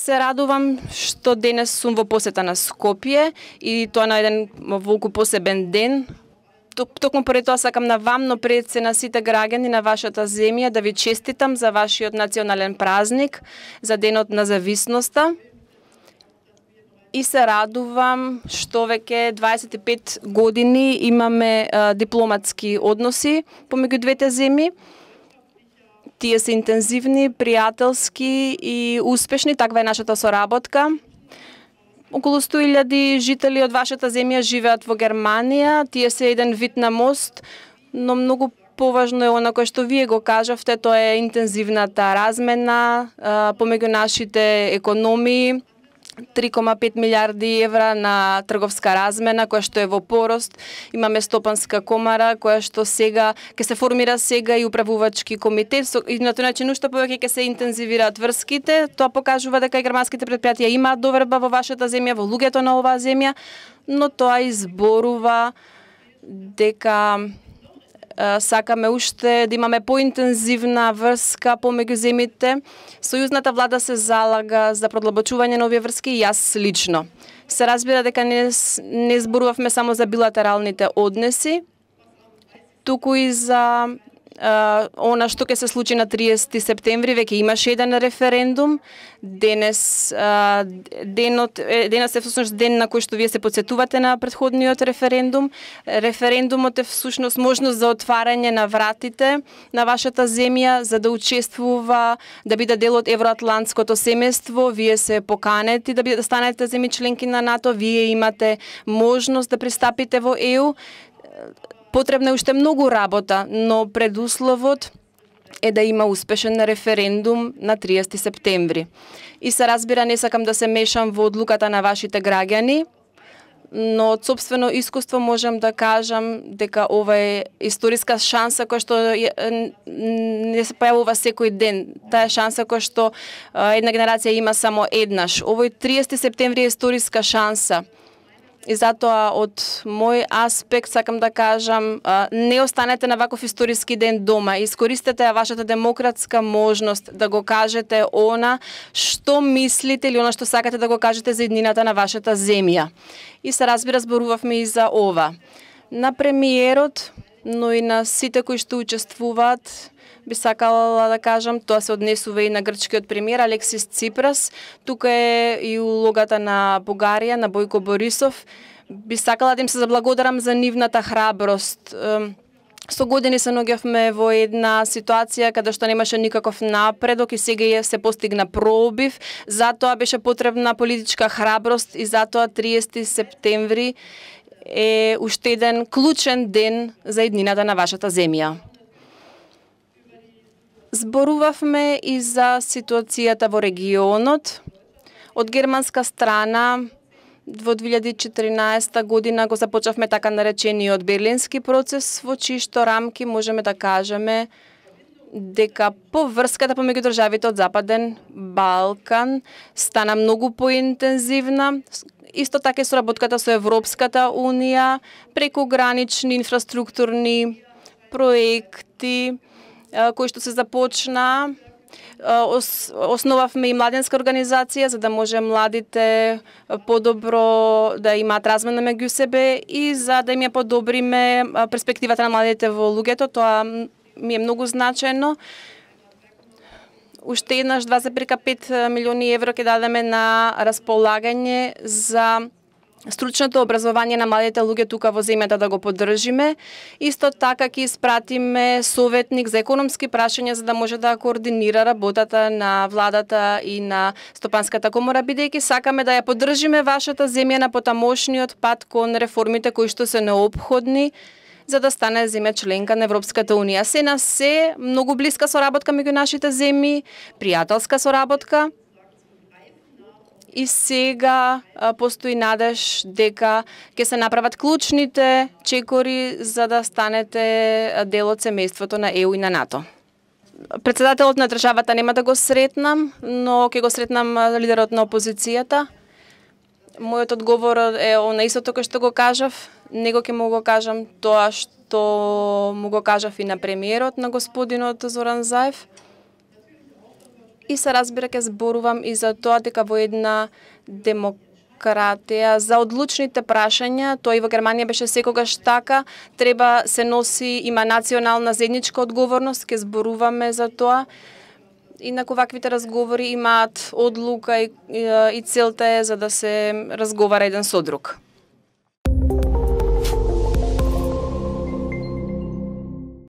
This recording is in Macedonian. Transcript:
Се радувам што денес сум во посета на Скопје и тоа на еден волку посебен ден. Токму пред тоа сакам на вам, но пред се на сите граѓани на вашата земја да ви честитам за вашиот национален празник, за денот на зависноста. И се радувам што веќе 25 години имаме дипломатски односи помеѓу двете земји. Тие се интензивни, пријателски и успешни, таква е нашата соработка. Околу 100.000 жители од вашата земја живеат во Германија. Тие се еден вид на мост, но многу поважно е она кое што вие го кажавте, тоа е интензивната размена помеѓу нашите економии. 3,5 милиарди евра на трговска размена, која што е во порост. Имаме стопанска комара, која што сега ќе се формира сега и управувачки комитет. И на тој начин уште повеќе ќе се интензивираат врските. Тоа покажува дека и германските предпријатија имаат доверба во вашата земја, во луѓето на оваа земја, но тоа изборува дека сакаме уште да имаме поинтензивна врска помеѓу земите. Сојузната влада се залага за продлабочување на овие врски и јас лично. Се разбира дека не зборувавме само за билатералните односи, туку и за она што ќе се случи на 30 септември. Веќе имаше еден референдум. Денес е всушност ден на кој што вие се подсетувате на претходниот референдум. Референдумот е всушност можност за отварање на вратите на вашата земја за да учествува, да биде дел од евроатлантското семејство. Вие се поканети да станете земји членки на НАТО. Вие имате можност да пристапите во ЕУ. Потребна е уште многу работа, но предусловот е да има успешен референдум на 30 септември. И се разбира, не сакам да се мешам во одлуката на вашите граѓани, но од собствено искуство можам да кажам дека ова е историска шанса која што не се појавува секој ден. Таа е шанса која што една генерација има само еднаш. Овој 30 септември е историска шанса. И затоа од мој аспект сакам да кажам, не останете на ваков историски ден дома. Искористете вашата демократска можност да го кажете она што мислите или она што сакате да го кажете за иднината на вашата земја. И се разбира, зборувавме и за ова. На премиерот, но и на сите кои што учествуваат, би сакала да кажам, тоа се однесува и на грчкиот премиер Алексис Ципрас. Тука е и улогата на Бугарија, на Бојко Борисов. Би сакала да им се заблагодарам за нивната храброст. Со години се наоѓавме во една ситуација каде што немаше никаков напредок и сега се постигна пробив. Затоа беше потребна политичка храброст и затоа 30 септември е уште еден клучен ден за иднината на вашата земја. Зборувавме и за ситуацијата во регионот. Од германска страна во 2014 година го започнавме така наречениот Берлински процес, во чии што рамки можеме да кажеме дека поврската помеѓу државите од Западен Балкан стана многу поинтензивна. Исто така и соработката со Европската унија, прекогранични инфраструктурни проекти кои што се започна. Основавме и младенска организација за да може младите подобро да имаат размена меѓу себе и за да им ја подобриме перспективата на младите во луѓето. Тоа ми е многу значено. Уште еднаш 2,5 милиони евро ќе дадеме на располагање за стручното образование на младите луѓе тука во земјата да го поддржиме. Исто така ќе испратиме советник за економски прашања за да може да координира работата на владата и на стопанската комора, бидејќи сакаме да ја поддржиме вашата земја на потамошниот пат кон реформите кои што се неопходни за да стане земја членка на Европската унија. Се на се многу блиска соработка меѓу нашите земји, пријателска соработка. И сега постои надеж дека ќе се направат клучните чекори за да станете дел од семејството на ЕУ и на НАТО. Председателот на државата нема да го сретнам, но ќе го сретнам лидерот на опозицијата. Мојот одговор е на истото кој што го кажав. Него ќе му го кажам тоа што му го кажав и на премиерот, на господинот Зоран Заев. И се разбира, ќе зборувам и за тоа дека во една демократија за одлучните прашања, тоа и во Германија беше секогаш така, треба се носи, има национална заедничка одговорност, ќе зборуваме за тоа. Инаку ваквите разговори имаат одлука и целта е за да се разговара еден со друг.